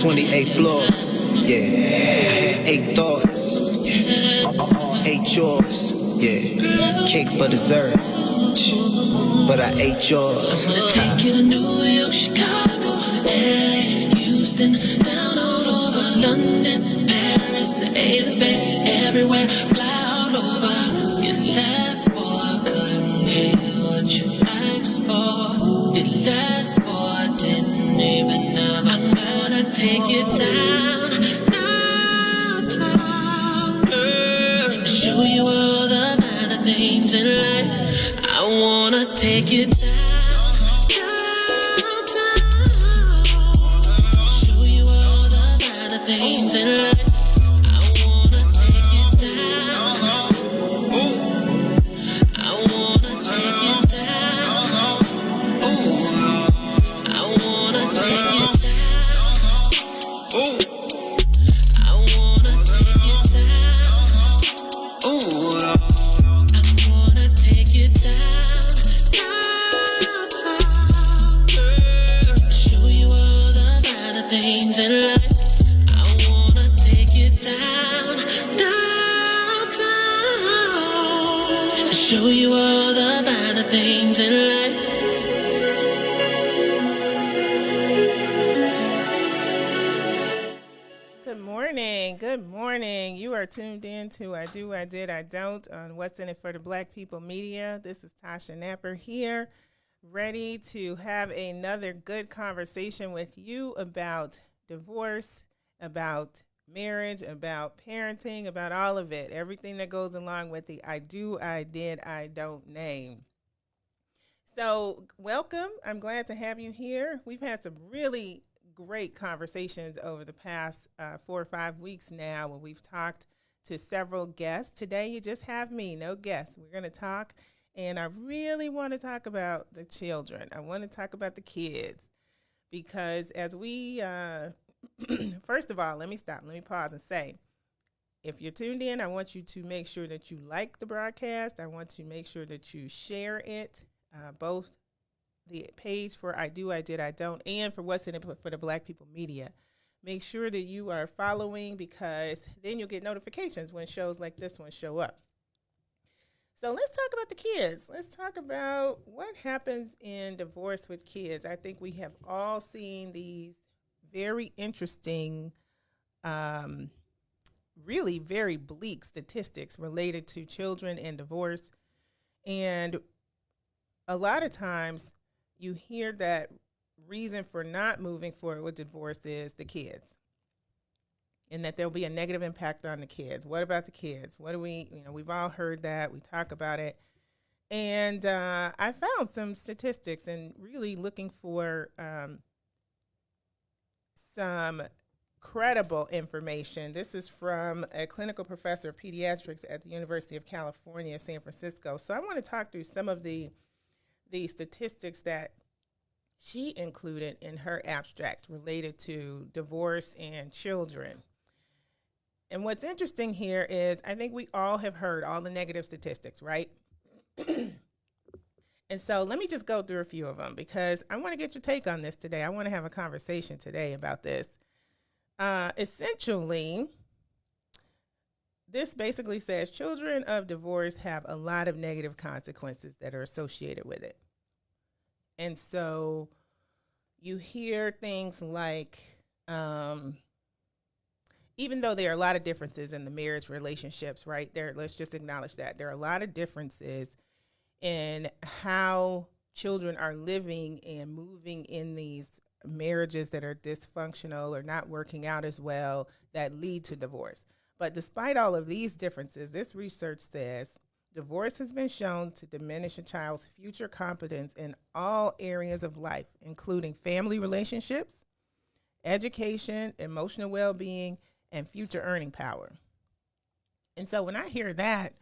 28th floor. Yeah, 8 thoughts. Yeah, all 8 yours. Yeah, cake for dessert, but I ate yours. I'm gonna take you to New York, Chicago, LA, Houston, down all over London, Paris, the A, the Bay, everywhere, fly all over. Your last boy couldn't get what you asked for. Your last boy didn't even have. I'm gonna take you downtown, show you all the finer things in life. I wanna take you downtown, show you all the finer things in life. I wanna take you down, I wanna take you down, I wanna take you down, I wanna take you down, I'm gonna take you down, downtown, show you all the finer things in life. I wanna take you down, downtown, show you all the finer things in life. Good morning. Good morning. You are tuned in to I Do, I Did, I Don't on What's in It for the Black People Media. This is Tasha Napper here, ready to have another good conversation with you about divorce, about marriage, about parenting, about all of it, everything that goes along with the I Do, I Did, I Don't name. So welcome. I'm glad to have you here. We've had some really great conversations over the past 4 or 5 weeks now when we've talked to several guests. Today you just have me, no guests. We're going to talk, and I really want to talk about the children. I want to talk about the kids because as we, first of all, let me pause and say, if you're tuned in, I want you to make sure that you like the broadcast. I want to make sure that you share it, both the page for I Do, I Did, I Don't, and for What's in It for the Black People Media. Make sure that you are following because then you'll get notifications when shows like this one show up. So let's talk about the kids. Let's talk about what happens in divorce with kids. I think we have all seen these very interesting, really very bleak statistics related to children and divorce. And a lot of times, you hear that reason for not moving forward with divorce is the kids and that there'll be a negative impact on the kids. What about the kids? What do we've all heard that. We talk about it. And I found some statistics and really looking for some credible information. This is from a clinical professor of pediatrics at the University of California, San Francisco. So I want to talk through some of the statistics that she included in her abstract related to divorce and children. And what's interesting here is I think we all have heard all the negative statistics, right? And so let me just go through a few of them because I want to get your take on this today. I want to have a conversation today about this. Essentially, this basically says children of divorce have a lot of negative consequences that are associated with it. And so you hear things like, even though there are a lot of differences in the marriage relationships, right there, let's just acknowledge that there are a lot of differences in how children are living and moving in these marriages that are dysfunctional or not working out as well that lead to divorce. But despite all of these differences, this research says divorce has been shown to diminish a child's future competence in all areas of life, including family relationships, education, emotional well-being, and future earning power. And so when I hear that,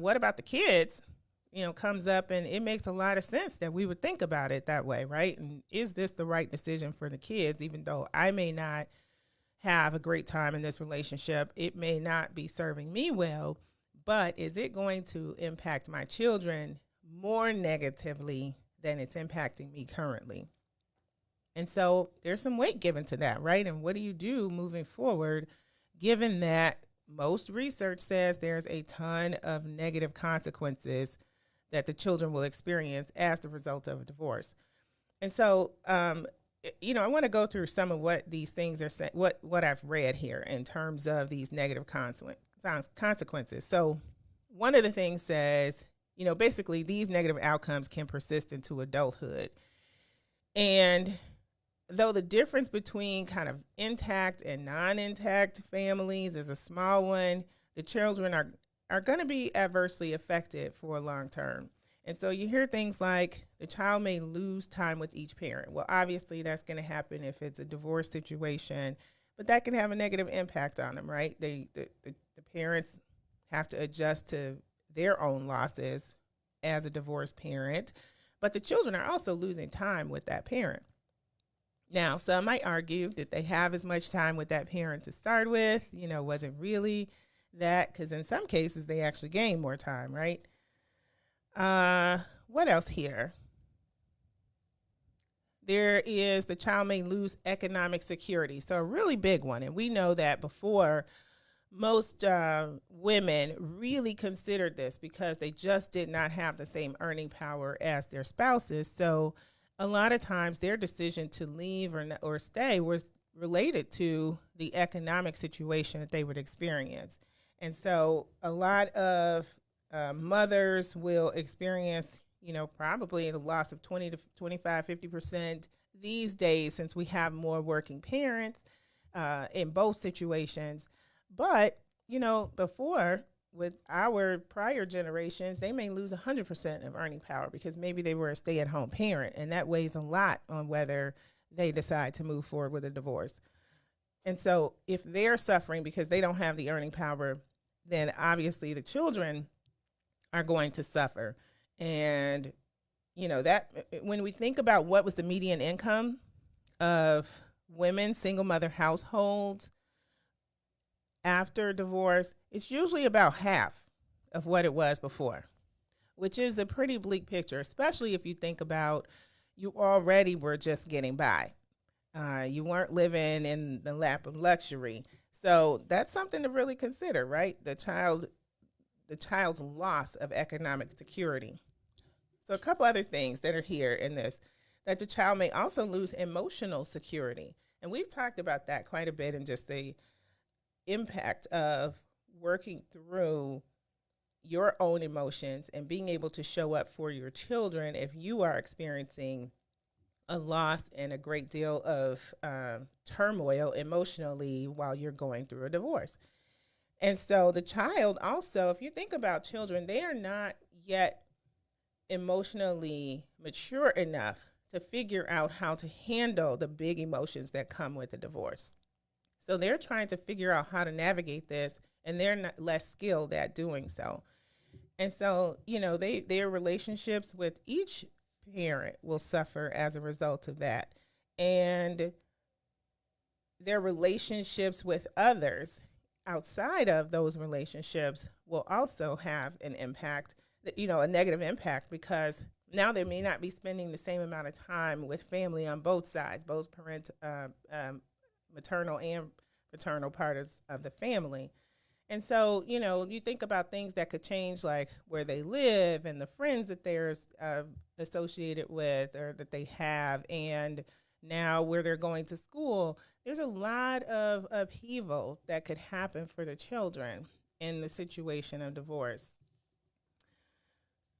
what about the kids, comes up, and it makes a lot of sense that we would think about it that way, right? And is this the right decision for the kids, even though I may not have a great time in this relationship? It may not be serving me well, but is it going to impact my children more negatively than it's impacting me currently? And so there's some weight given to that, right? And what do you do moving forward, given that most research says there's a ton of negative consequences that the children will experience as the result of a divorce? And so, I want to go through some of what these things are saying, what I've read here in terms of these negative consequences. So, one of the things says, basically these negative outcomes can persist into adulthood. And though the difference between kind of intact and non-intact families is a small one, the children are going to be adversely affected for a long term. And so you hear things like the child may lose time with each parent. Well, obviously that's going to happen if it's a divorce situation, but that can have a negative impact on them, right? The parents have to adjust to their own losses as a divorced parent, but the children are also losing time with that parent. Now, some might argue that they have as much time with that parent to start with, wasn't really that, because in some cases they actually gain more time, right? What else here? There is the child may lose economic security. So a really big one. And we know that before, most women really considered this because they just did not have the same earning power as their spouses. So a lot of times their decision to leave or stay was related to the economic situation that they would experience. And so a lot of mothers will experience, probably the loss of 20 to 25, 50% these days, since we have more working parents in both situations. But, before, with our prior generations, they may lose 100% of earning power because maybe they were a stay-at-home parent, and that weighs a lot on whether they decide to move forward with a divorce. And so if they're suffering because they don't have the earning power, then obviously the children are going to suffer. And, that when we think about what was the median income of women, single mother households after divorce, it's usually about half of what it was before, which is a pretty bleak picture, especially if you think about you already were just getting by. You weren't living in the lap of luxury. So that's something to really consider, right? The child's loss of economic security. So a couple other things that are here in this, that the child may also lose emotional security. And we've talked about that quite a bit in just the impact of working through your own emotions and being able to show up for your children if you are experiencing a loss and a great deal of turmoil emotionally while you're going through a divorce. And so the child also, if you think about children, they are not yet emotionally mature enough to figure out how to handle the big emotions that come with a divorce. So they're trying to figure out how to navigate this, and they're not less skilled at doing so. And so, their relationships with each parent will suffer as a result of that. And their relationships with others outside of those relationships will also have an impact, a negative impact, because now they may not be spending the same amount of time with family on both sides, both maternal and paternal parts of the family. And so, you think about things that could change, like where they live and the friends that they're associated with or that they have, and now where they're going to school. There's a lot of upheaval that could happen for the children in the situation of divorce.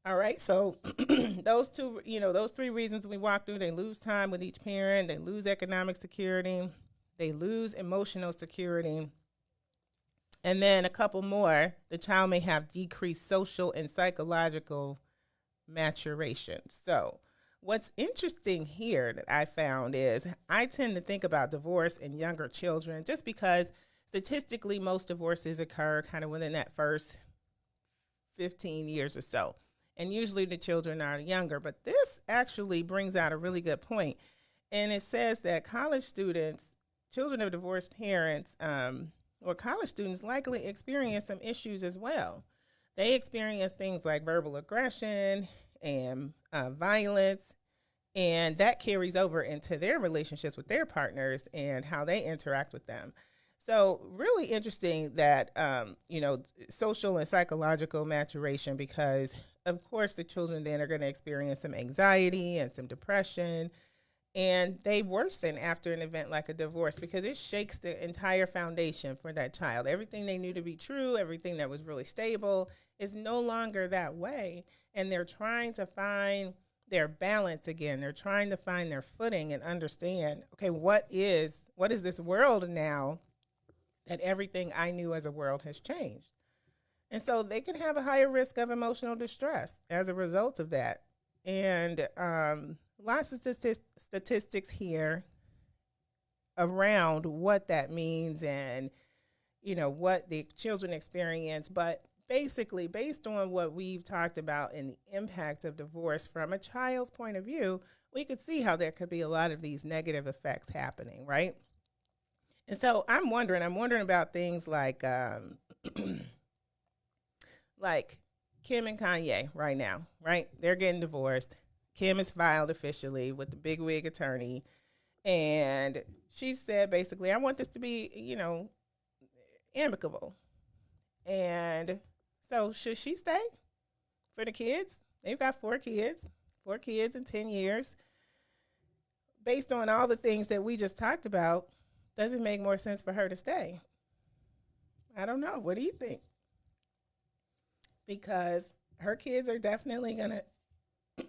All right, so those three reasons we walked through: they lose time with each parent, they lose economic security, they lose emotional security. And then a couple more: the child may have decreased social and psychological maturation. So what's interesting here that I found is I tend to think about divorce in younger children just because statistically most divorces occur kind of within that first 15 years or so. And usually the children are younger. But this actually brings out a really good point. And it says that college students, children of divorced parents, or college students likely experience some issues as well. They experience things like verbal aggression and violence And that carries over into their relationships with their partners and how they interact with them. So really interesting that social and psychological maturation, because of course the children then are going to experience some anxiety and some depression, and they worsen after an event like a divorce because it shakes the entire foundation for that child. Everything they knew to be true, everything that was really stable, is no longer that way, and they're trying to find their balance again. They're trying to find their footing and understand, okay, what is this world now that everything I knew as a world has changed. And so they can have a higher risk of emotional distress as a result of that. And lots of statistics here around what that means and, what the children experience. But basically, based on what we've talked about and the impact of divorce from a child's point of view, we could see how there could be a lot of these negative effects happening, right? And so I'm wondering about things like like Kim and Kanye right now, right? They're getting divorced. Kim is filed officially with the big wig attorney. And she said, basically, I want this to be, amicable. And so should she stay for the kids? They've got 4 kids in 10 years. Based on all the things that we just talked about, does it make more sense for her to stay? I don't know. What do you think? Because her kids are definitely going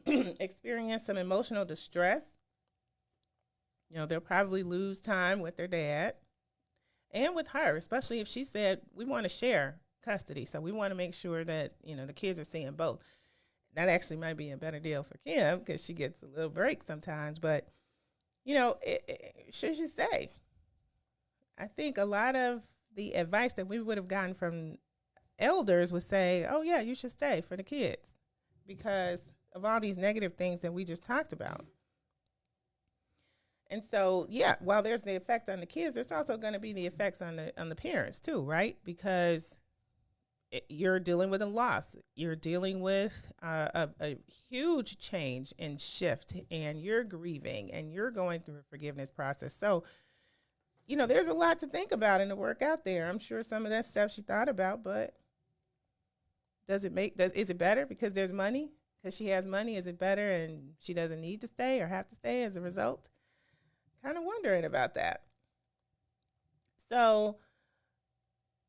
to experience some emotional distress. They'll probably lose time with their dad and with her, especially if she said, we want to share custody. So we want to make sure that, the kids are seeing both. That actually might be a better deal for Kim because she gets a little break sometimes. But, should she stay? I think a lot of the advice that we would have gotten from elders would say, oh, yeah, you should stay for the kids because of all these negative things that we just talked about. And so, yeah, while there's the effect on the kids, there's also going to be the effects on the parents too, right? Because you're dealing with a loss. You're dealing with a huge change and shift, and you're grieving, and you're going through a forgiveness process. So, there's a lot to think about and to work out there. I'm sure some of that stuff she thought about, but is it better because there's money? Because she has money, is it better and she doesn't need to stay or have to stay as a result? Kind of wondering about that. So,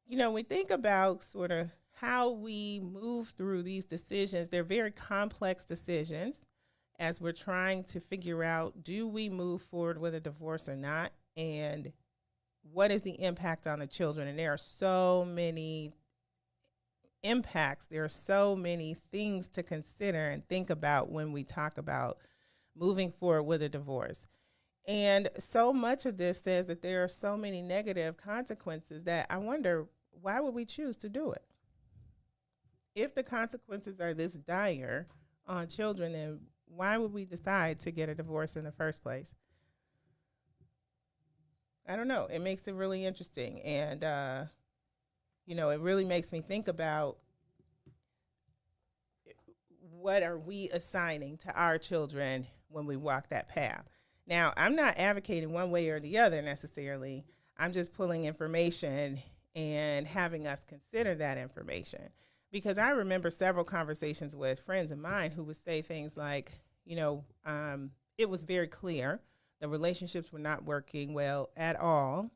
we think about sort of how we move through these decisions. They're very complex decisions as we're trying to figure out, do we move forward with a divorce or not? And what is the impact on the children? And there are so many impacts. There are so many things to consider and think about when we talk about moving forward with a divorce. And so much of this says that there are so many negative consequences that I wonder, why would we choose to do it? If the consequences are this dire on children, then why would we decide to get a divorce in the first place? I don't know. It makes it really interesting. And, it really makes me think about what are we assigning to our children when we walk that path. Now, I'm not advocating one way or the other necessarily. I'm just pulling information and having us consider that information. Because I remember several conversations with friends of mine who would say things like, it was very clear the relationships were not working well at all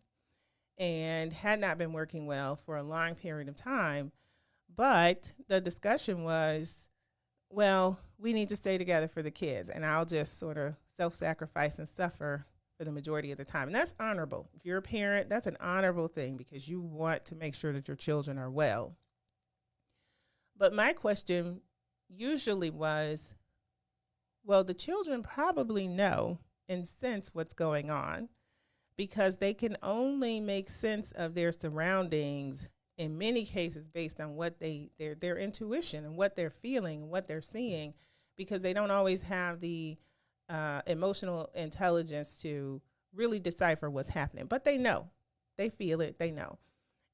and had not been working well for a long period of time. But the discussion was, well, we need to stay together for the kids, and I'll just sort of self-sacrifice and suffer for the majority of the time. And that's honorable. If you're a parent, that's an honorable thing because you want to make sure that your children are well. But my question usually was, well, the children probably know and sense what's going on because they can only make sense of their surroundings in many cases based on what their intuition and what they're feeling and what they're seeing, because they don't always have the emotional intelligence to really decipher what's happening. But they know. They feel it. They know.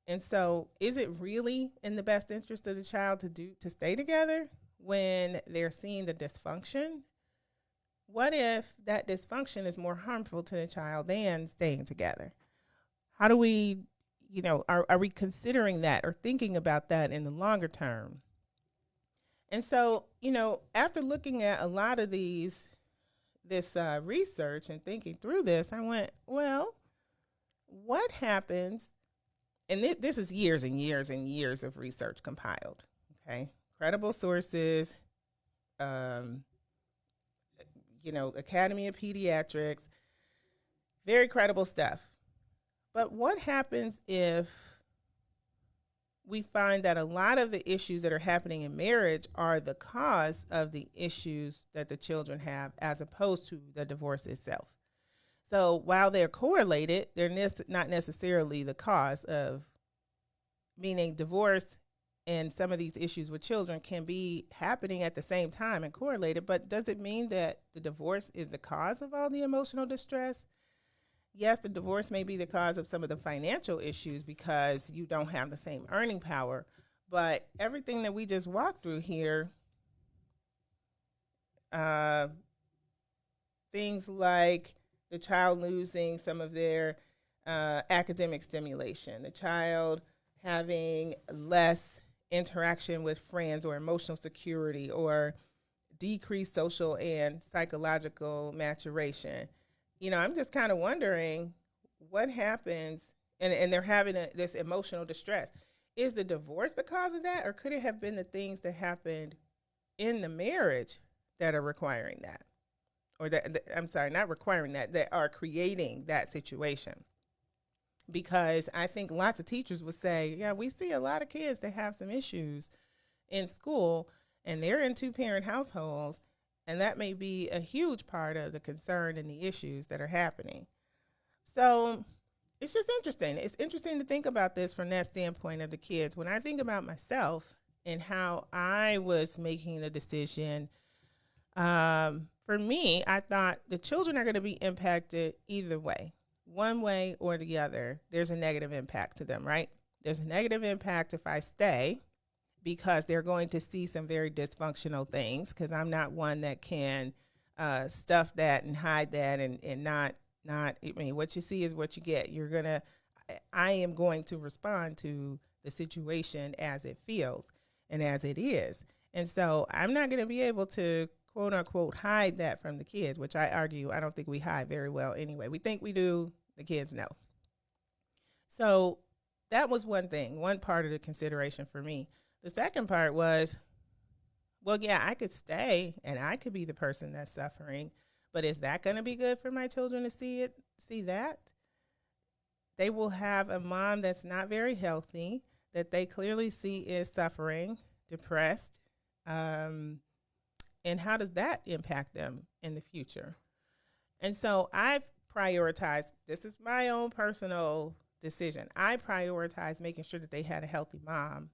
And so is it really in the best interest of the child to stay together when they're seeing the dysfunction? what if that dysfunction is more harmful to the child than staying together? How do we, are we considering that or thinking about that in the longer term? And so, after looking at a lot of this research and thinking through this, I went, well, what happens? And this is years and years and years of research compiled. Okay, credible sources, Academy of Pediatrics, very credible stuff. But what happens if we find that a lot of the issues that are happening in marriage are the cause of the issues that the children have, as opposed to the divorce itself? So while they're correlated, they're not necessarily the cause of, meaning divorce and some of these issues with children can be happening at the same time and correlated, but does it mean that the divorce is the cause of all the emotional distress? Yes, the divorce may be the cause of some of the financial issues because you don't have the same earning power, but everything that we just walked through here, things like the child losing some of their academic stimulation, the child having less interaction with friends or emotional security or decreased social and psychological maturation. I'm just kind of wondering what happens, and they're having this emotional distress. Is the divorce the cause of that, or could it have been the things that happened in the marriage that are requiring that? Or I'm sorry, not requiring that are creating that situation? Because I think lots of teachers would say, yeah, we see a lot of kids that have some issues in school, and they're in two-parent households, and that may be a huge part of the concern and the issues that are happening. So it's just interesting. It's interesting to think about this from that standpoint of the kids. When I think about myself and how I was making the decision, for me, I thought the children are going to be impacted either way. One way or the other, there's a negative impact to them, right? There's a negative impact if I stay because they're going to see some very dysfunctional things, because I'm not one that can stuff that and hide that and not, I mean, what you see is what you get. I am going to respond to the situation as it feels and as it is. And so I'm not going to be able to, quote unquote, hide that from the kids, which I argue I don't think we hide very well anyway. We think we do, the kids know. So that was one thing, one part of the consideration for me. The second part was, well, yeah, I could stay and I could be the person that's suffering, but is that going to be good for my children to see that? They will have a mom that's not very healthy, that they clearly see is suffering, depressed, and how does that impact them in the future? And so I've prioritized, this is my own personal decision, I prioritized making sure that they had a healthy mom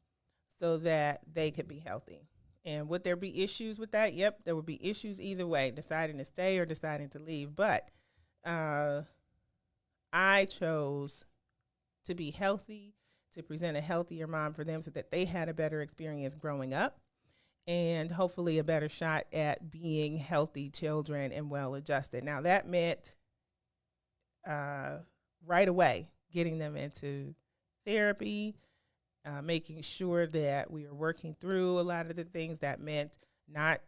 so that they could be healthy. And would there be issues with that? Yep, there would be issues either way, deciding to stay or deciding to leave. But I chose to be healthy, to present a healthier mom for them so that they had a better experience growing up and hopefully a better shot at being healthy children and well-adjusted. Now, that meant right away getting them into therapy, making sure that we were working through a lot of the things. That meant not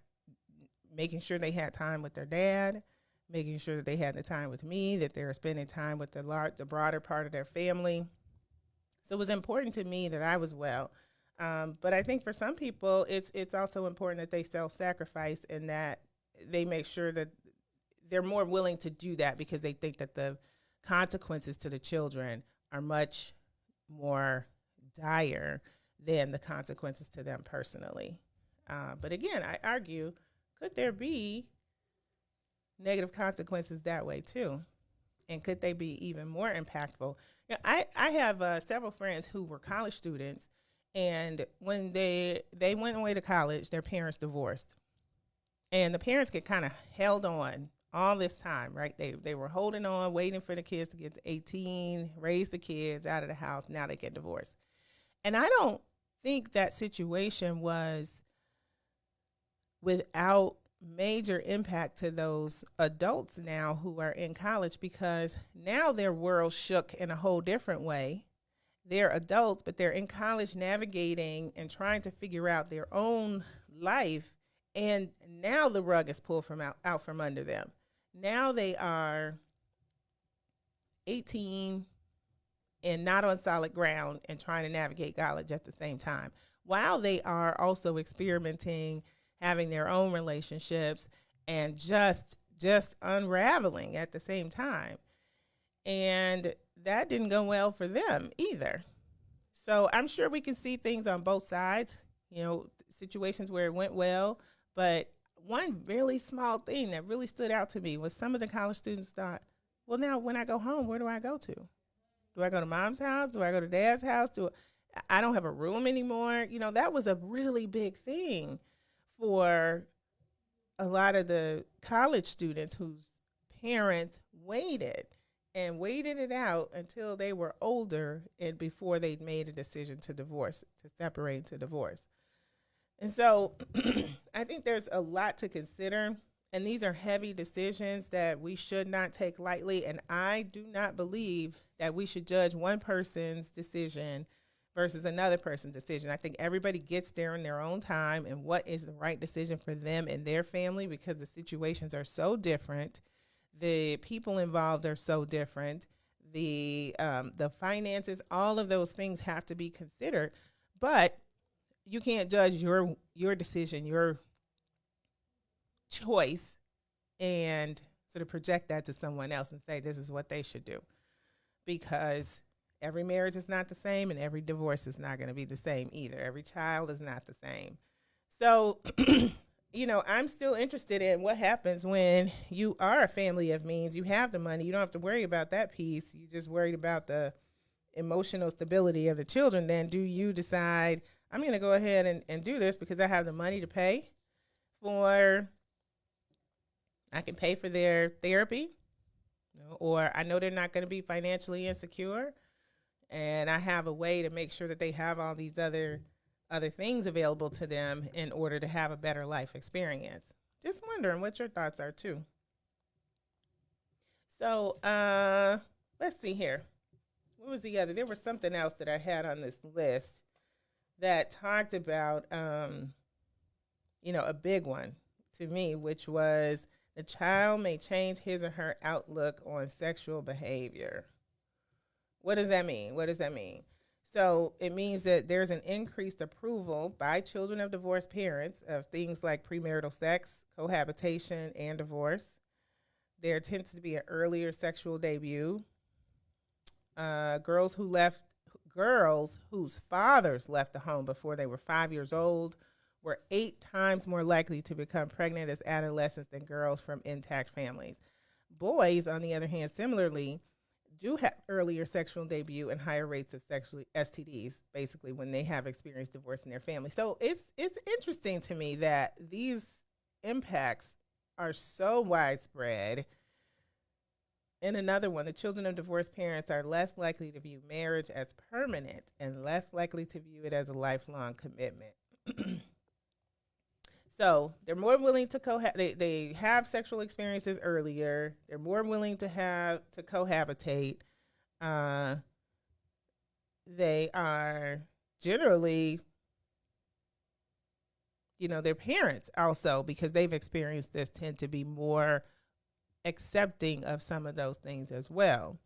making sure they had time with their dad, making sure that they had the time with me, that they were spending time with the broader part of their family. So it was important to me that I was well. But I think for some people, it's also important that they self-sacrifice and that they make sure that they're more willing to do that because they think that the consequences to the children are much more dire than the consequences to them personally. But again, I argue, could there be negative consequences that way too? And could they be even more impactful? I have several friends who were college students, and when they went away to college, their parents divorced. And the parents get kind of held on all this time, right? They were holding on, waiting for the kids to get to 18, raise the kids out of the house. Now they get divorced. And I don't think that situation was without major impact to those adults now who are in college, because now their world shook in a whole different way. They're adults, but they're in college navigating and trying to figure out their own life. And now the rug is pulled out from under them. Now they are 18 and not on solid ground and trying to navigate college at the same time, while they are also experimenting, having their own relationships, and just unraveling at the same time. And that didn't go well for them either. So I'm sure we can see things on both sides, situations where it went well. But one really small thing that really stood out to me was some of the college students thought, well, now when I go home, where do I go to? Do I go to mom's house? Do I go to dad's house? I don't have a room anymore? That was a really big thing for a lot of the college students whose parents waited it out until they were older and before they made a decision to separate, to divorce. And so I think there's a lot to consider, and these are heavy decisions that we should not take lightly. And I do not believe that we should judge one person's decision versus another person's decision. I think everybody gets there in their own time and what is the right decision for them and their family, because the situations are so different. The people involved are so different. The finances, all of those things have to be considered. But you can't judge your decision, your choice, and sort of project that to someone else and say this is what they should do, because every marriage is not the same and every divorce is not going to be the same either. Every child is not the same. So, I'm still interested in what happens when you are a family of means. You have the money. You don't have to worry about that piece. You're just worried about the emotional stability of the children. Then do you decide, I'm going to go ahead and do this because I have the money to pay for, I can pay for their therapy, or I know they're not going to be financially insecure, and I have a way to make sure that they have all these other things available to them in order to have a better life experience. Just wondering what your thoughts are too. So let's see here. What was the other? There was something else that I had on this list that talked about, a big one to me, which was the child may change his or her outlook on sexual behavior. What does that mean? So it means that there's an increased approval by children of divorced parents of things like premarital sex, cohabitation, and divorce. There tends to be an earlier sexual debut. Girls whose fathers left the home before they were 5 years old were 8 times more likely to become pregnant as adolescents than girls from intact families. Boys, on the other hand, similarly, do have earlier sexual debut and higher rates of sexual STDs, basically, when they have experienced divorce in their family. So it's interesting to me that these impacts are so widespread. And another one, the children of divorced parents are less likely to view marriage as permanent and less likely to view it as a lifelong commitment. So they're more willing to they have sexual experiences earlier. They're more willing to cohabitate. They are generally, their parents also, because they've experienced this, tend to be more accepting of some of those things as well.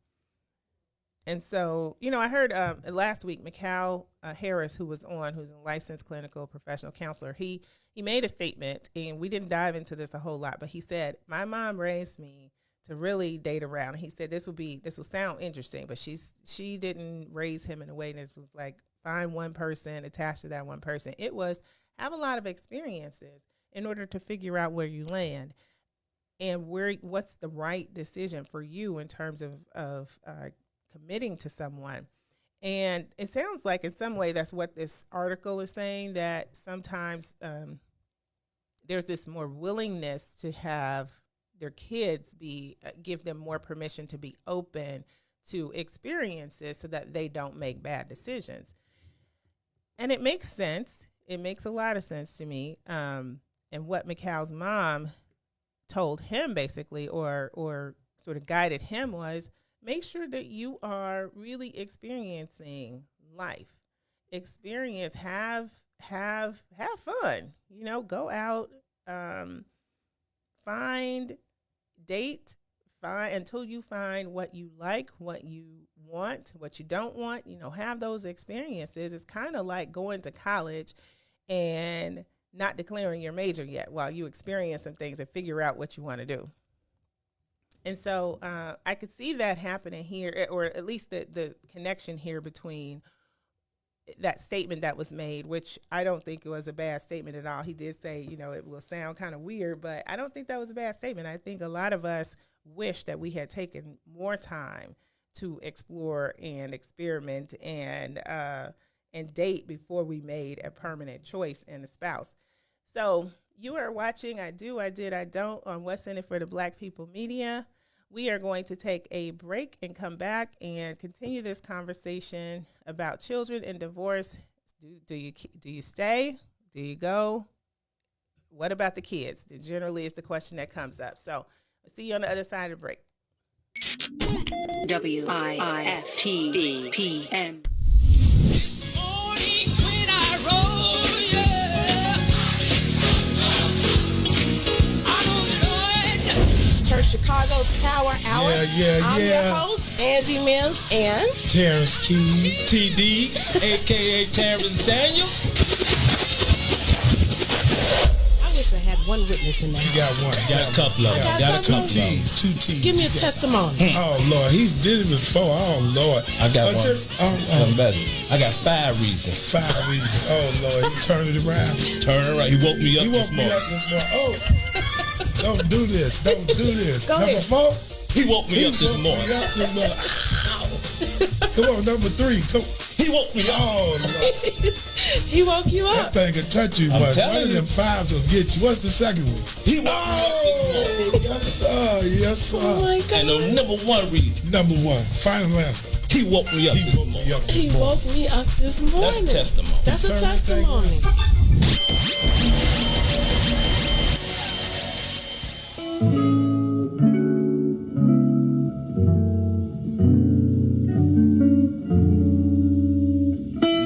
And so, I heard last week, Mikal Harris, who's a licensed clinical professional counselor, he made a statement, and we didn't dive into this a whole lot, but he said, my mom raised me to really date around. And he said this will sound interesting, but she didn't raise him in a way that was like, find one person, attached to that one person. It was, have a lot of experiences in order to figure out where you land and what's the right decision for you in terms of committing to someone. And it sounds like in some way that's what this article is saying, that sometimes there's this more willingness to have their kids give them more permission to be open to experiences so that they don't make bad decisions. And it makes sense. It makes a lot of sense to me. And And what Mikhail's mom told him basically, or sort of guided him, was make sure that you are really experiencing life. Have fun. Go out, find, date, find until you find what you like, what you want, what you don't want. Have those experiences. It's kind of like going to college and not declaring your major yet while you experience some things and figure out what you want to do. And so I could see that happening here, or at least the connection here between that statement that was made, which I don't think it was a bad statement at all. He did say, it will sound kind of weird, but I don't think that was a bad statement. I think a lot of us wish that we had taken more time to explore and experiment and date before we made a permanent choice in a spouse. So you are watching I Do, I Did, I Don't on What's in It for the Black People Media. We are going to take a break and come back and continue this conversation about children and divorce. Do you stay? Do you go? What about the kids? Generally is the question that comes up. So I'll see you on the other side of the break. WIFTBPM. Church Chicago's Power Hour. I'm your host, Angie Mims, and Terrence Key, TD, a.k.a. Terrence Daniels. I wish I had one witness in the house. You got one. You got a couple of them. Got two T's. Give me a testimony. Oh, Lord. He's did it before. Oh, Lord. I got one. Something better. I got 5 reasons. 5 reasons. Oh, Lord. He turned it around. Turn it around. He woke me up this morning. Oh. Don't do this. Don't do this. Go number ahead. 4? He woke me up this morning. Come on, number 3. Come. He woke me up. Oh, Lord. He woke you up. That thing can touch you, I'm but telling one of you. them 5s will get you. What's the second one? He woke me up this morning. Yes, sir. Yes, sir. Oh my God. And the number 1 reason, Number 1. Final answer. he woke me up He this woke morning. me up this He morning. woke me up this morning. That's a testimony. That's a Turn that thing testimony.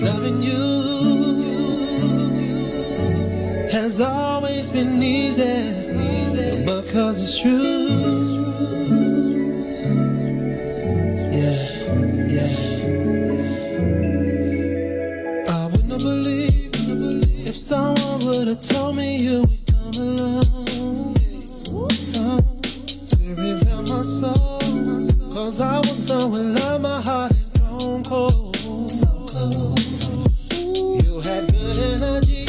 Loving you has always been easy because it's true. Yeah. I wouldn't have believed if someone would have told me you would come along to reveal my soul. Cause I was done with love, my heart had grown cold. You had good energy,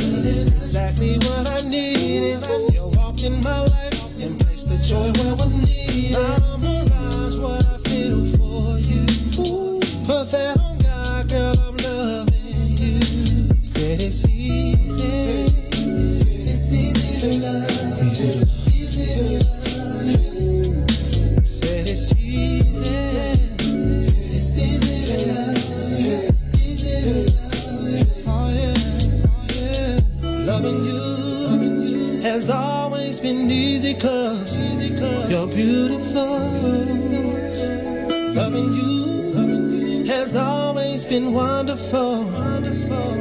exactly what I needed. You walked in my life and placed the joy where was needed. Now mirage what I feel for you. Put that on God, girl, I'm loving you. Said it's easy. It's easy to love. Easy to love. Said it's easy. It's easy to love. Loving you has always been easy cause you're beautiful. Loving you has always been wonderful.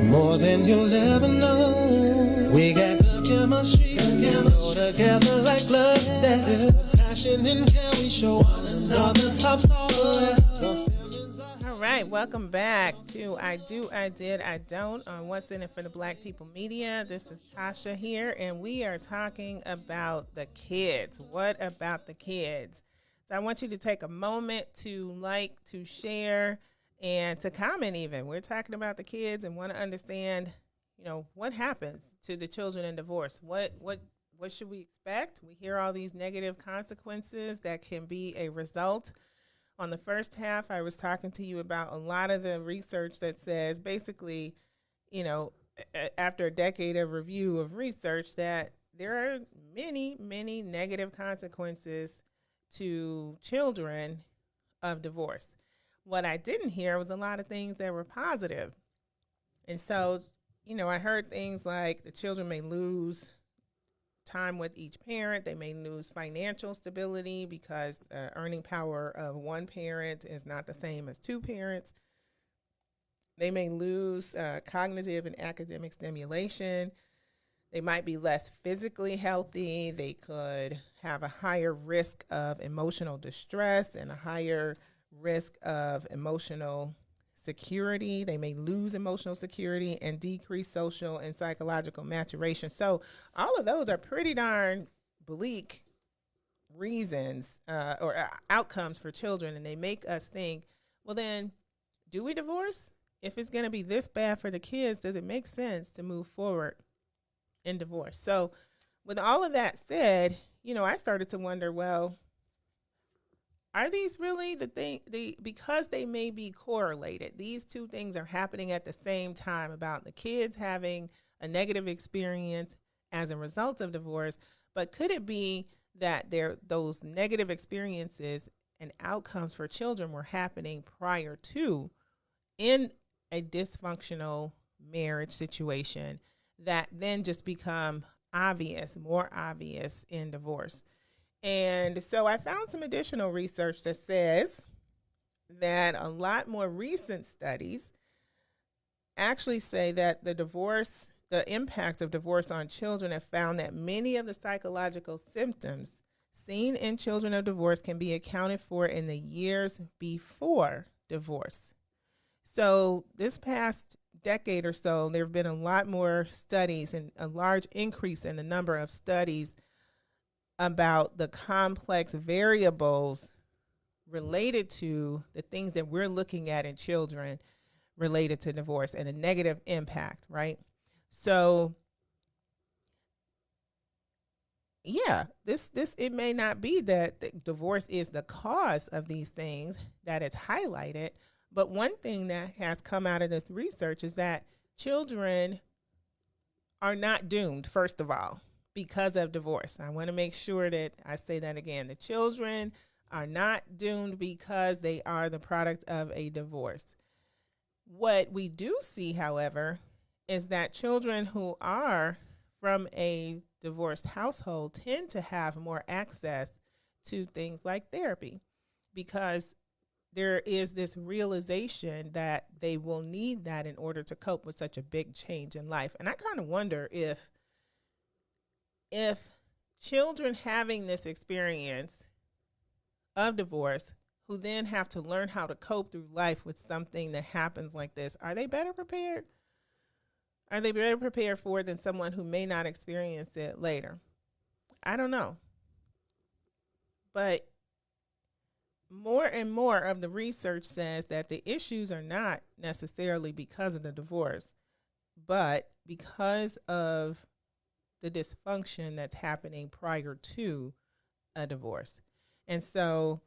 More than you'll ever know. We got good chemistry, go together like love says. Passion and care we show one another. Tops all the rest. All right, welcome back to I Do, I Did, I Don't on What's in It for the Black People Media. This is Tasha here, and we are talking about the kids. What about the kids? So I want you to take a moment to like, to share, and to comment even. We're talking about the kids and want to understand, what happens to the children in divorce. What should we expect? We hear all these negative consequences that can be a result. On the first half, I was talking to you about a lot of the research that says basically, after a decade of review of research, that there are many, many negative consequences to children of divorce. What I didn't hear was a lot of things that were positive. And so, I heard things like the children may lose time with each parent. They may lose financial stability because earning power of one parent is not the same as two parents. They may lose cognitive and academic stimulation. They might be less physically healthy. They could have a higher risk of emotional distress and a higher risk of emotional security. They may lose emotional security and decrease social and psychological maturation. So all of those are pretty darn bleak reasons or outcomes for children. And they make us think, well, then do we divorce? If it's going to be this bad for the kids, does it make sense to move forward in divorce? So with all of that said, I started to wonder, well, are these really the thing? Because they may be correlated. These two things are happening at the same time about the kids having a negative experience as a result of divorce. But could it be that those negative experiences and outcomes for children were happening prior to in a dysfunctional marriage situation that then just become more obvious in divorce? And so I found some additional research that says that a lot more recent studies actually say that the impact of divorce on children have found that many of the psychological symptoms seen in children of divorce can be accounted for in the years before divorce. So this past decade or so, there have been a lot more studies and a large increase in the number of studies about the complex variables related to the things that we're looking at in children related to divorce and the negative impact, right? So yeah, this it may not be that the divorce is the cause of these things that it's highlighted, but one thing that has come out of this research is that children are not doomed, first of all, because of divorce. I want to make sure that I say that again. The children are not doomed because they are the product of a divorce. What we do see, however, is that children who are from a divorced household tend to have more access to things like therapy because there is this realization that they will need that in order to cope with such a big change in life. And I kind of wonder if children having this experience of divorce, who then have to learn how to cope through life with something that happens like this, are they better prepared? Are they better prepared for it than someone who may not experience it later? I don't know. But more and more of the research says that the issues are not necessarily because of the divorce, but because of the dysfunction that's happening prior to a divorce. And so,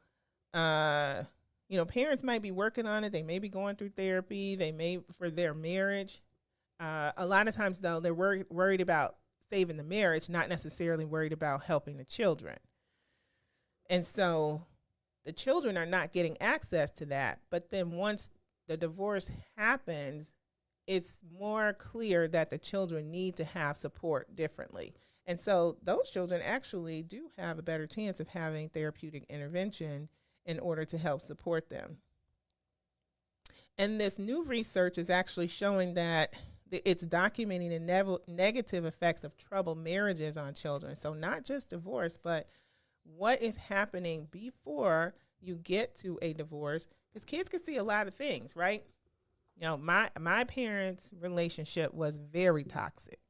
parents might be working on it. They may be going through therapy. They may, for their marriage. A lot of times, though, they're worried about saving the marriage, not necessarily worried about helping the children. And so the children are not getting access to that. But then once the divorce happens, it's more clear that the children need to have support differently. And so those children actually do have a better chance of having therapeutic intervention in order to help support them. And this new research is actually showing that it's documenting the negative effects of troubled marriages on children. So not just divorce, but what is happening before you get to a divorce, because kids can see a lot of things, right? My parents' relationship was very toxic.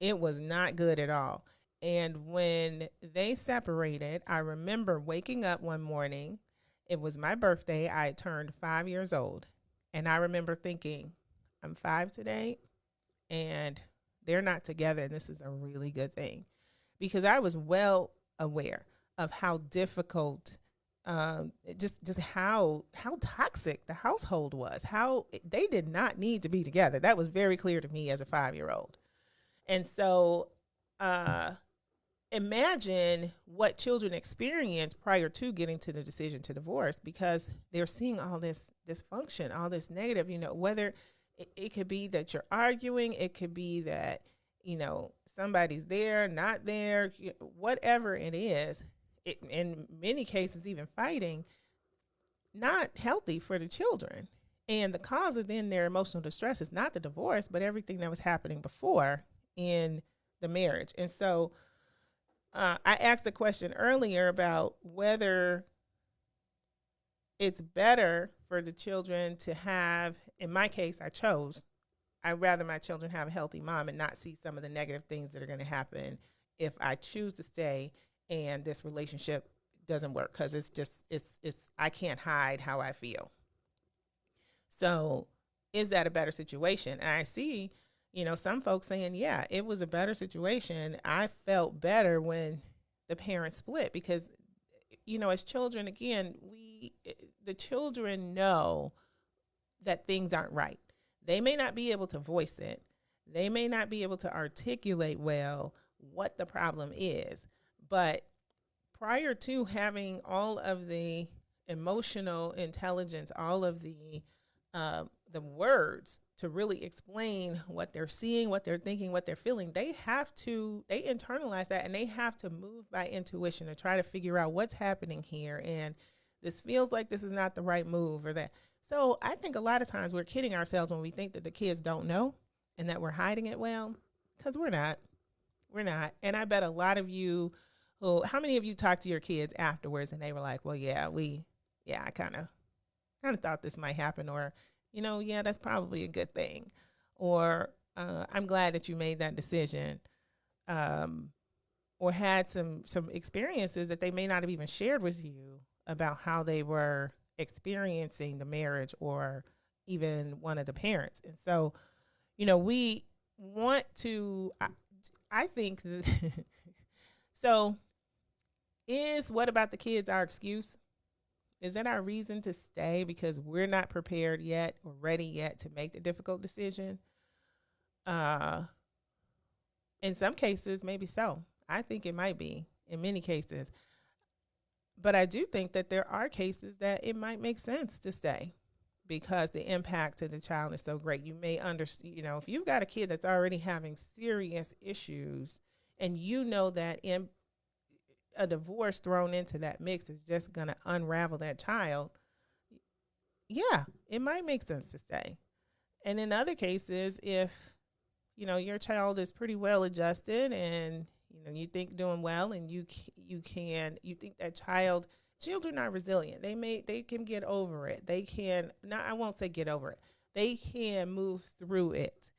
It was not good at all. And when they separated, I remember waking up one morning. It was my birthday. I had turned 5 years old. And I remember thinking, I'm 5 today, and they're not together, and this is a really good thing. Because I was well aware of how difficult, just how toxic the household was, how they did not need to be together. That was very clear to me as a 5-year-old. And so imagine what children experience prior to getting to the decision to divorce, because they're seeing all this dysfunction, all this negative, whether it could be that you're arguing, it could be that, somebody's there, not there, whatever it is, in many cases, even fighting, not healthy for the children. And the cause of then their emotional distress is not the divorce, but everything that was happening before in the marriage. And so I asked the question earlier about whether it's better for the children to have, in my case, I'd rather my children have a healthy mom and not see some of the negative things that are going to happen if I choose to stay and this relationship doesn't work, because it's I can't hide how I feel. So is that a better situation? And I see, some folks saying, yeah, it was a better situation. I felt better when the parents split because, as children, again, the children know that things aren't right. They may not be able to voice it. They may not be able to articulate well what the problem is. But prior to having all of the emotional intelligence, all of the words to really explain what they're seeing, what they're thinking, what they're feeling, they internalize that, and they have to move by intuition to try to figure out what's happening here. And this feels like this is not the right move or that. So I think a lot of times we're kidding ourselves when we think that the kids don't know and that we're hiding it well, because we're not. We're not. And I bet a lot of you how many of you talked to your kids afterwards and they were like, well, I kind of thought this might happen, or, yeah, that's probably a good thing. Or I'm glad that you made that decision. Or had some experiences that they may not have even shared with you about how they were experiencing the marriage or even one of the parents. And so, we want to, I think, so is what about the kids our excuse? Is that our reason to stay because we're not prepared yet or ready yet to make the difficult decision? In some cases, maybe so. I think it might be in many cases. But I do think that there are cases that it might make sense to stay because the impact to the child is so great. You may understand, if you've got a kid that's already having serious issues and that in a divorce thrown into that mix is just going to unravel that child, yeah, it might make sense to stay. And in other cases, if, your child is pretty well adjusted and you think doing well, and you think that children are resilient. They can get over it. They can, I won't say get over it. They can move through it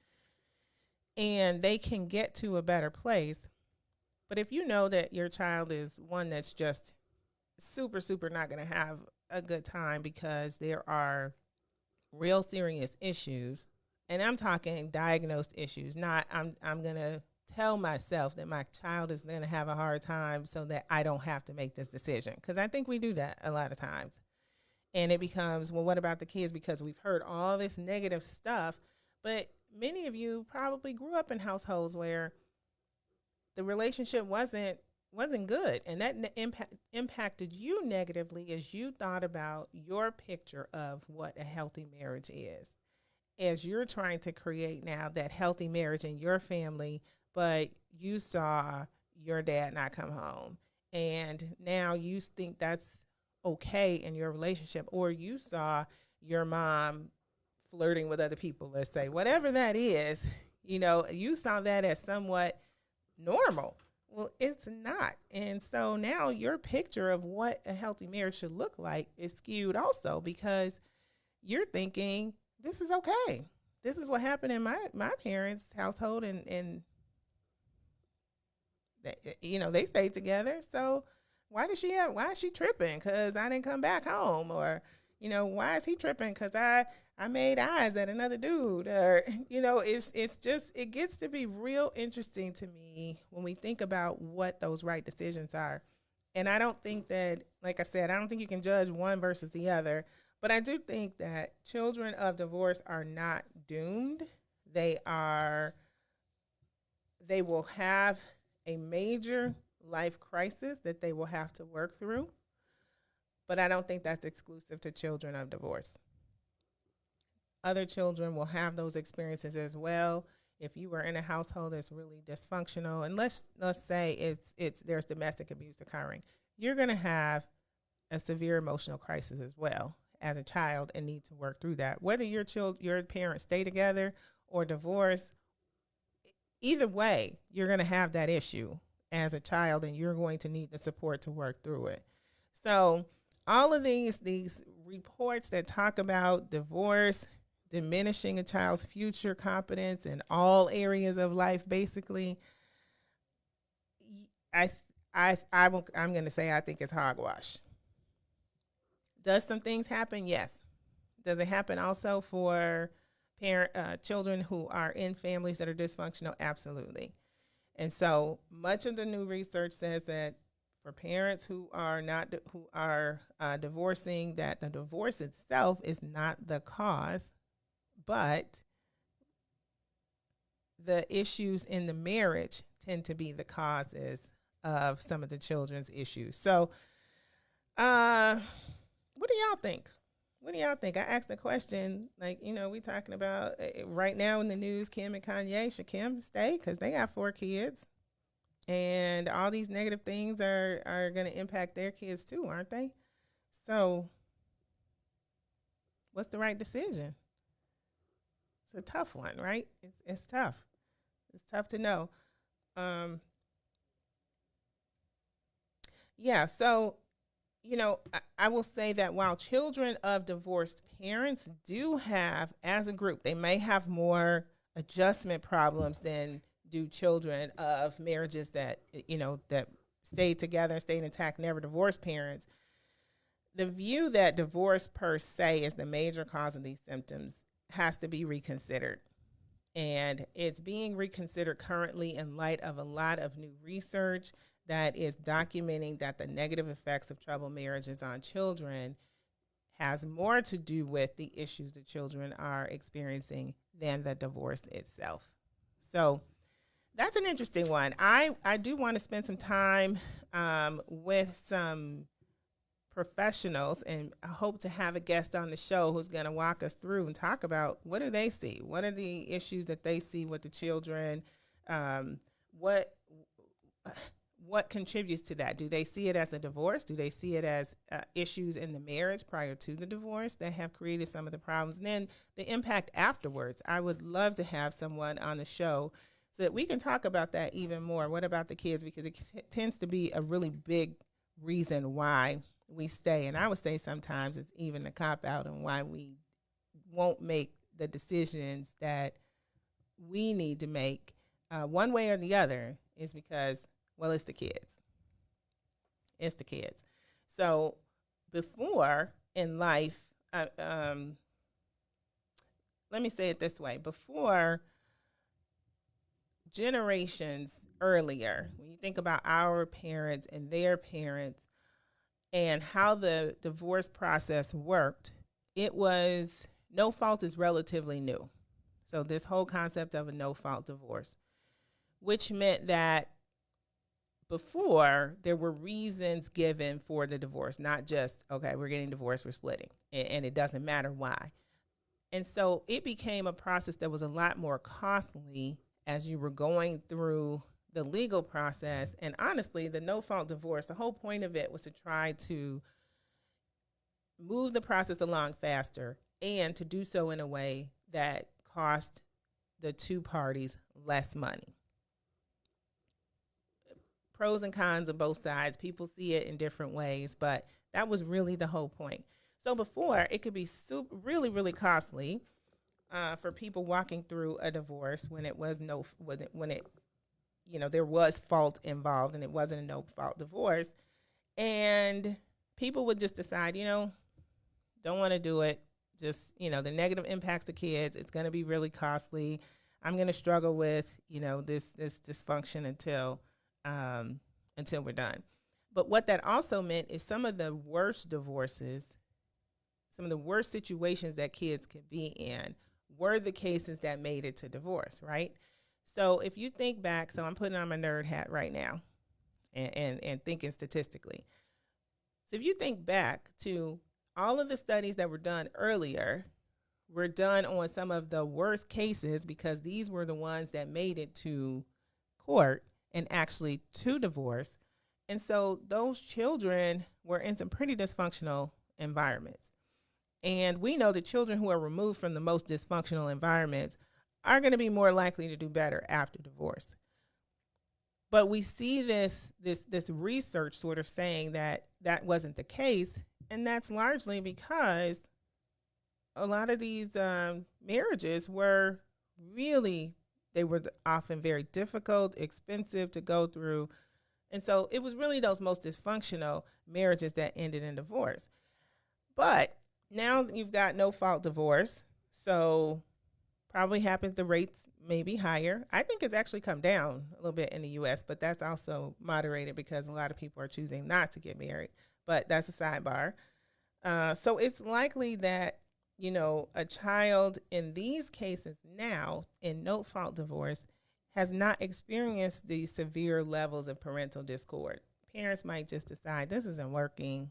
and they can get to a better place. But if you know that your child is one that's just super, super not going to have a good time because there are real serious issues, and I'm talking diagnosed issues, not I'm going to tell myself that my child is going to have a hard time so that I don't have to make this decision. Because I think we do that a lot of times. And it becomes, well, what about the kids? Because we've heard all this negative stuff. But many of you probably grew up in households where the relationship wasn't good. And that impacted you negatively as you thought about your picture of what a healthy marriage is. As you're trying to create now that healthy marriage in your family, but you saw your dad not come home, and now you think that's okay in your relationship, or you saw your mom flirting with other people, let's say, whatever that is, you saw that as somewhat normal. Well, it's not. And so now your picture of what a healthy marriage should look like is skewed also because you're thinking, this is okay. This is what happened in my parents' household, and they stayed together. So why is she tripping? Because I didn't come back home, or why is he tripping? Because I made eyes at another dude, or it's just, it gets to be real interesting to me when we think about what those right decisions are. And I don't think that, like I said, I don't think you can judge one versus the other. But I do think that children of divorce are not doomed. They will have a major life crisis that they will have to work through. But I don't think that's exclusive to children of divorce. Other children will have those experiences as well. if you were in a household that's really dysfunctional, and let's say there's domestic abuse occurring, you're going to have a severe emotional crisis as well as a child and need to work through that. Whether your parents stay together or divorce, either way, you're going to have that issue as a child, and you're going to need the support to work through it. So all of these reports that talk about divorce diminishing a child's future competence in all areas of life, basically, I'm going to say I think it's hogwash. Does some things happen? Yes. Does it happen also for children who are in families that are dysfunctional? Absolutely. And so much of the new research says that for parents who are divorcing, that the divorce itself is not the cause, but the issues in the marriage tend to be the causes of some of the children's issues. So, what do y'all think? What do y'all think? I asked the question, like, we talking about right now in the news, Kim and Kanye. Should Kim stay? Because they got 4 kids. And all these negative things are going to impact their kids too, aren't they? So what's the right decision? It's a tough one, right? It's tough. It's tough to know. Yeah, so I will say that while children of divorced parents do have, as a group, they may have more adjustment problems than do children of marriages that, that stayed together, stayed intact, never divorced parents. The view that divorce per se is the major cause of these symptoms has to be reconsidered. And it's being reconsidered currently in light of a lot of new research that is documenting that the negative effects of troubled marriages on children has more to do with the issues that children are experiencing than the divorce itself. So that's an interesting one. I do want to spend some time with some professionals, and I hope to have a guest on the show who's going to walk us through and talk about what do they see? What are the issues that they see with the children? What contributes to that? Do they see it as a divorce? Do they see it as issues in the marriage prior to the divorce that have created some of the problems? And then the impact afterwards. I would love to have someone on the show so that we can talk about that even more. What about the kids? Because it tends to be a really big reason why we stay. And I would say sometimes it's even a cop-out on why we won't make the decisions that we need to make one way or the other is because, well, it's the kids. It's the kids. So before in life, let me say it this way. Before generations earlier, when you think about our parents and their parents and how the divorce process worked, it was no fault is relatively new. So this whole concept of a no-fault divorce, which meant that before there were reasons given for the divorce, not just, okay, we're getting divorced, we're splitting, and it doesn't matter why. And so it became a process that was a lot more costly as you were going through the legal process. And honestly, the no-fault divorce, the whole point of it was to try to move the process along faster and to do so in a way that cost the two parties less money. Pros and cons of both sides. People see it in different ways, but that was really the whole point. So before, it could be really, really costly for people walking through a divorce when it was there was fault involved and it wasn't a no-fault divorce. And people would just decide, don't want to do it. Just, the negative impacts to kids, it's going to be really costly. I'm going to struggle with, this dysfunction until we're done. But what that also meant is some of the worst divorces, some of the worst situations that kids could be in were the cases that made it to divorce, right? So if you think back, so I'm putting on my nerd hat right now and thinking statistically. So if you think back to all of the studies that were done earlier were done on some of the worst cases because these were the ones that made it to court and actually to divorce. And so those children were in some pretty dysfunctional environments. And we know that children who are removed from the most dysfunctional environments are going to be more likely to do better after divorce. But we see this research sort of saying that that wasn't the case, and that's largely because a lot of these marriages were they were often very difficult, expensive to go through, and so it was really those most dysfunctional marriages that ended in divorce. But now you've got no-fault divorce, so probably happens the rates may be higher. I think it's actually come down a little bit in the U.S., but that's also moderated because a lot of people are choosing not to get married. But that's a sidebar. So it's likely that, a child in these cases now in no-fault divorce has not experienced the severe levels of parental discord. Parents might just decide this isn't working,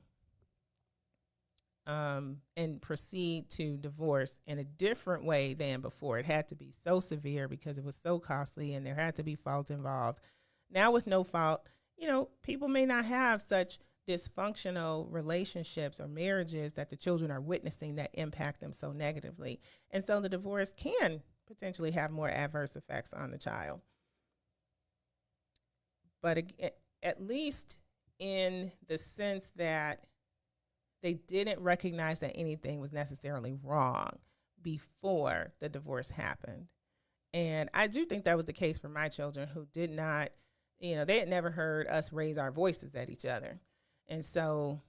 and proceed to divorce in a different way than before. It had to be so severe because it was so costly and there had to be fault involved. Now with no fault, people may not have such dysfunctional relationships or marriages that the children are witnessing that impact them so negatively. And so the divorce can potentially have more adverse effects on the child. But at least in the sense that they didn't recognize that anything was necessarily wrong before the divorce happened. And I do think that was the case for my children who did not, they had never heard us raise our voices at each other. And so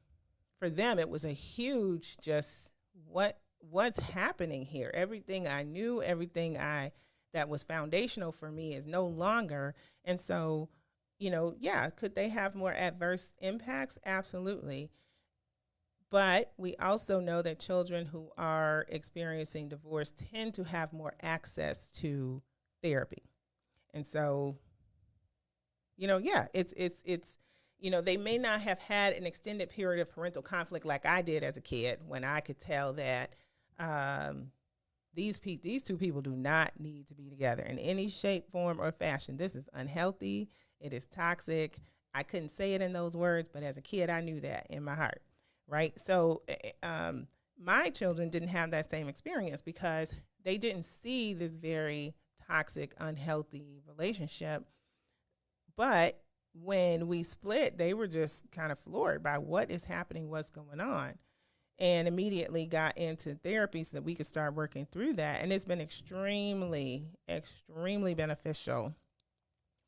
for them, it was a huge just what's happening here. Everything I knew, that was foundational for me is no longer. And so, could they have more adverse impacts? Absolutely. But we also know that children who are experiencing divorce tend to have more access to therapy. And so, it's they may not have had an extended period of parental conflict like I did as a kid when I could tell that these two people do not need to be together in any shape, form, or fashion. This is unhealthy. It is toxic. I couldn't say it in those words, but as a kid, I knew that in my heart. Right. So my children didn't have that same experience because they didn't see this very toxic, unhealthy relationship. But when we split, they were just kind of floored by what is happening, what's going on, and immediately got into therapy so that we could start working through that. And it's been extremely, extremely beneficial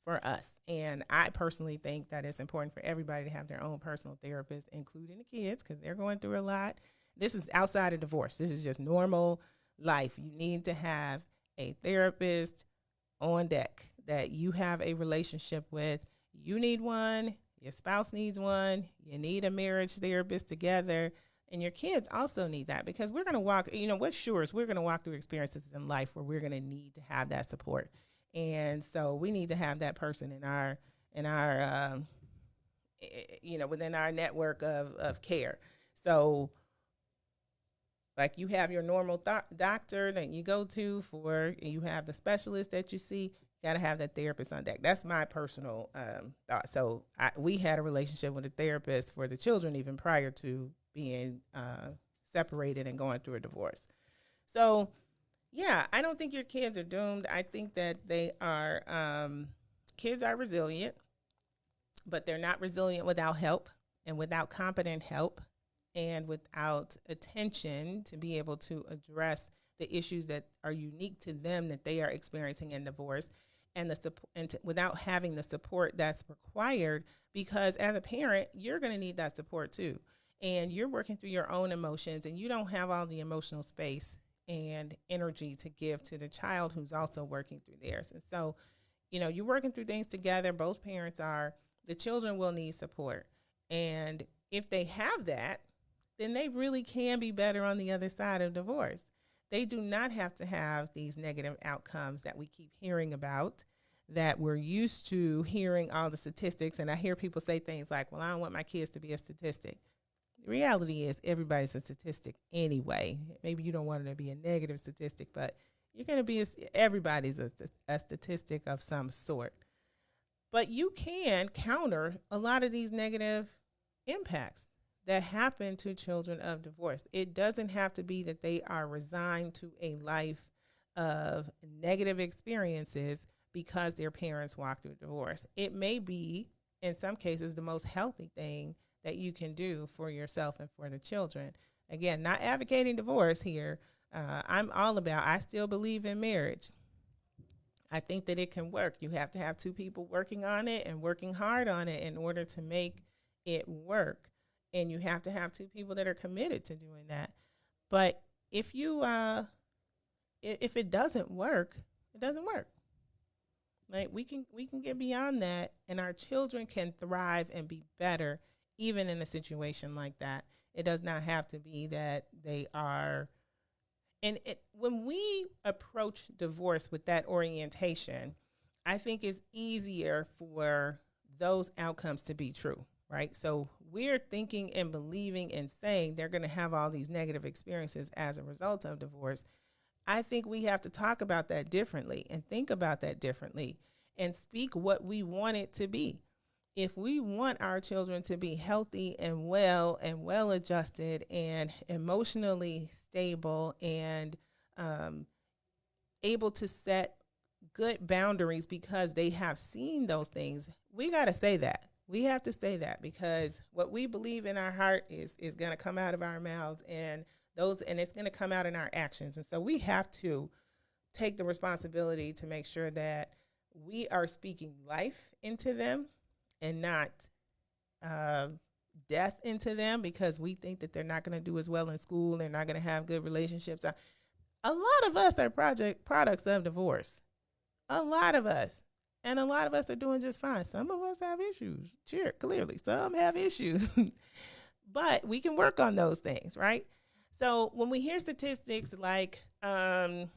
for us. And I personally think that it's important for everybody to have their own personal therapist, including the kids, because they're going through a lot. This is outside of divorce. This is just normal life. You need to have a therapist on deck that you have a relationship with. You need one. Your spouse needs one. You need a marriage therapist together. And your kids also need that because we're going to walk, what's sure is we're going to walk through experiences in life where we're going to need to have that support. And so we need to have that person in our within our network of care. So like you have your normal doctor that you go to you have the specialist that you see, you got to have that therapist on deck. That's my personal thought. So we had a relationship with a therapist for the children even prior to being separated and going through a divorce. So yeah, I don't think your kids are doomed. I think that they are, kids are resilient, but they're not resilient without help and without competent help and without attention to be able to address the issues that are unique to them that they are experiencing in divorce and without having the support that's required, because as a parent, you're going to need that support too. And you're working through your own emotions and you don't have all the emotional space and energy to give to the child who's also working through theirs. And so, you're working through things together. Both parents are. The children will need support. And if they have that, then they really can be better on the other side of divorce. They do not have to have these negative outcomes that we keep hearing about, that we're used to hearing all the statistics. And I hear people say things like, well, I don't want my kids to be a statistic. The reality is everybody's a statistic anyway. Maybe you don't want it to be a negative statistic, but you're going to be, everybody's a statistic of some sort. But you can counter a lot of these negative impacts that happen to children of divorce. It doesn't have to be that they are resigned to a life of negative experiences because their parents walked through divorce. It may be, in some cases, the most healthy thing that you can do for yourself and for the children. Again, not advocating divorce here. I'm all about, I still believe in marriage. I think that it can work. You have to have two people working on it and working hard on it in order to make it work. And you have to have two people that are committed to doing that. But if you, if it doesn't work, it doesn't work. Like we can get beyond that, and our children can thrive and be better even in a situation like that. It does not have to be that they are. And when we approach divorce with that orientation, I think it's easier for those outcomes to be true, right? So we're thinking and believing and saying they're going to have all these negative experiences as a result of divorce. I think we have to talk about that differently and think about that differently and speak what we want it to be. If we want our children to be healthy and well adjusted and emotionally stable and able to set good boundaries because they have seen those things, we got to say that. We have to say that because what we believe in our heart is going to come out of our mouths and it's going to come out in our actions. And so we have to take the responsibility to make sure that we are speaking life into them and not death into them because we think that they're not going to do as well in school. They're not going to have good relationships. A lot of us are products of divorce. A lot of us. And a lot of us are doing just fine. Some of us have issues. Sure, clearly. Some have issues. But we can work on those things, right? So when we hear statistics like 20%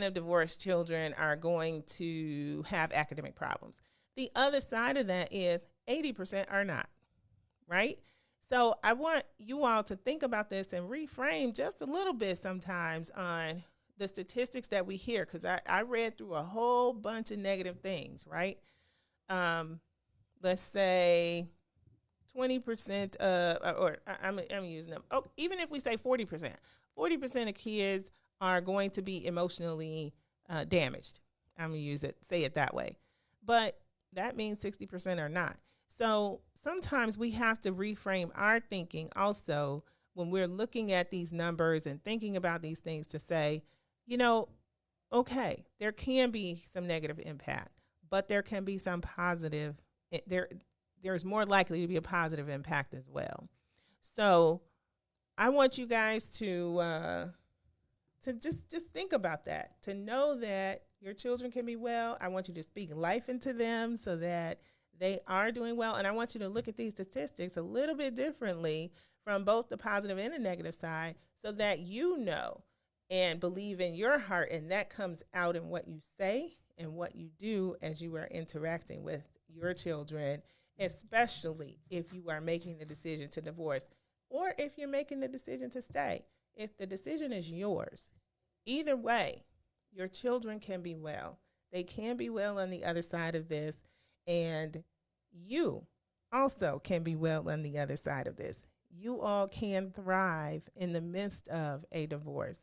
of divorced children are going to have academic problems, the other side of that is 80% are not, right? So I want you all to think about this and reframe just a little bit sometimes on the statistics that we hear, because I read through a whole bunch of negative things, right? Let's say 20% I'm using them. Oh, even if we say 40%, 40% of kids are going to be emotionally damaged. I'm going to say it that way. But that means 60% are not. So sometimes we have to reframe our thinking also when we're looking at these numbers and thinking about these things to say, okay, there can be some negative impact, but there can be some positive. There's more likely to be a positive impact as well. So I want you guys to just think about that, to know that your children can be well. I want you to speak life into them so that they are doing well. And I want you to look at these statistics a little bit differently from both the positive and the negative side so that you know and believe in your heart, and that comes out in what you say and what you do as you are interacting with your children, especially if you are making the decision to divorce or if you're making the decision to stay. If the decision is yours, either way, your children can be well. They can be well on the other side of this, and you also can be well on the other side of this. You all can thrive in the midst of a divorce.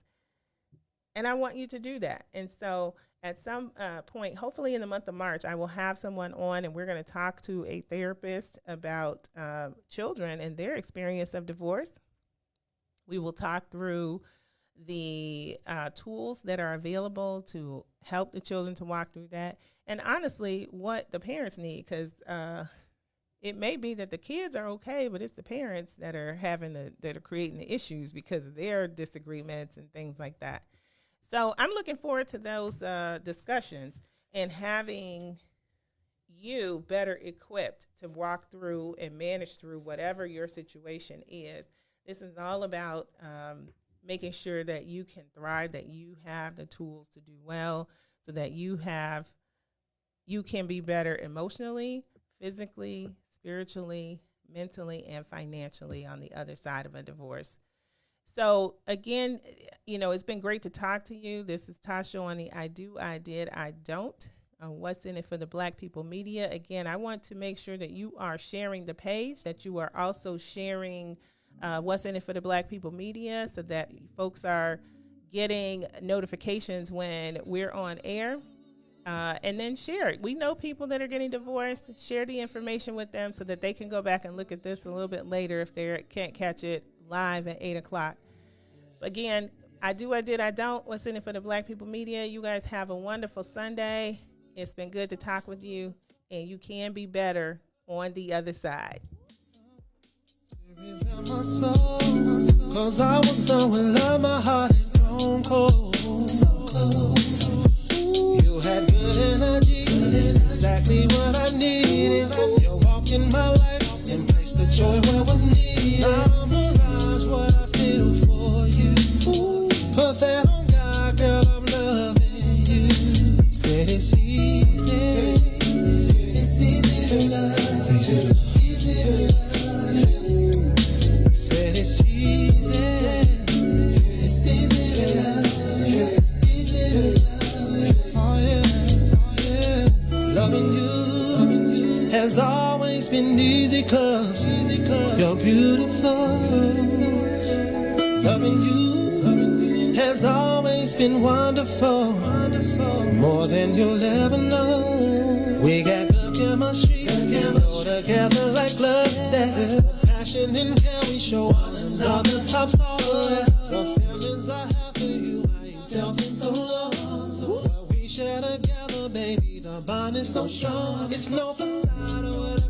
And I want you to do that. And so at some point, hopefully in the month of March, I will have someone on and we're going to talk to a therapist about children and their experience of divorce. We will talk through the tools that are available to help the children to walk through that. And honestly, what the parents need, because it may be that the kids are okay, but it's the parents that are creating the issues because of their disagreements and things like that. So I'm looking forward to those discussions and having you better equipped to walk through and manage through whatever your situation is. This is all about making sure that you can thrive, that you have the tools to do well, so that you can be better emotionally, physically, spiritually, mentally and financially on the other side of a divorce. So again, it's been great to talk to you. This is Tasha on the I Do, I Did, I Don't on What's in It for the Black People Media. Again, I want to make sure that you are sharing the page, that you are also sharing What's in It for the Black People Media, so that folks are getting notifications when we're on air. And then share it. We know people that are getting divorced. Share the information with them so that they can go back and look at this a little bit later if they can't catch it live at 8 o'clock. Again, I Do, I Did, I Don't. What's in It for the Black People Media. You guys have a wonderful Sunday. It's been good to talk with you, and you can be better on the other side. Cause I was done with love, my heart had grown cold. You had good energy, exactly what I needed. You walked in my life and placed the joy where was needed. Now mirage what I feel for you. Put that on God, girl, I'm loving you. Said it's easy, it's easy to love, easy to love. Said it's easy, it's easy to love, easy to love. Oh yeah. Loving you has always been easy cause you're beautiful. Loving you has always been wonderful, more than you'll ever know. We got good chemistry, go together like love says. Passion and care we show one another, tops all the rest. The feelings I have for you, I ain't felt in so long. What we share together, baby, the bond is so strong. It's no facade or what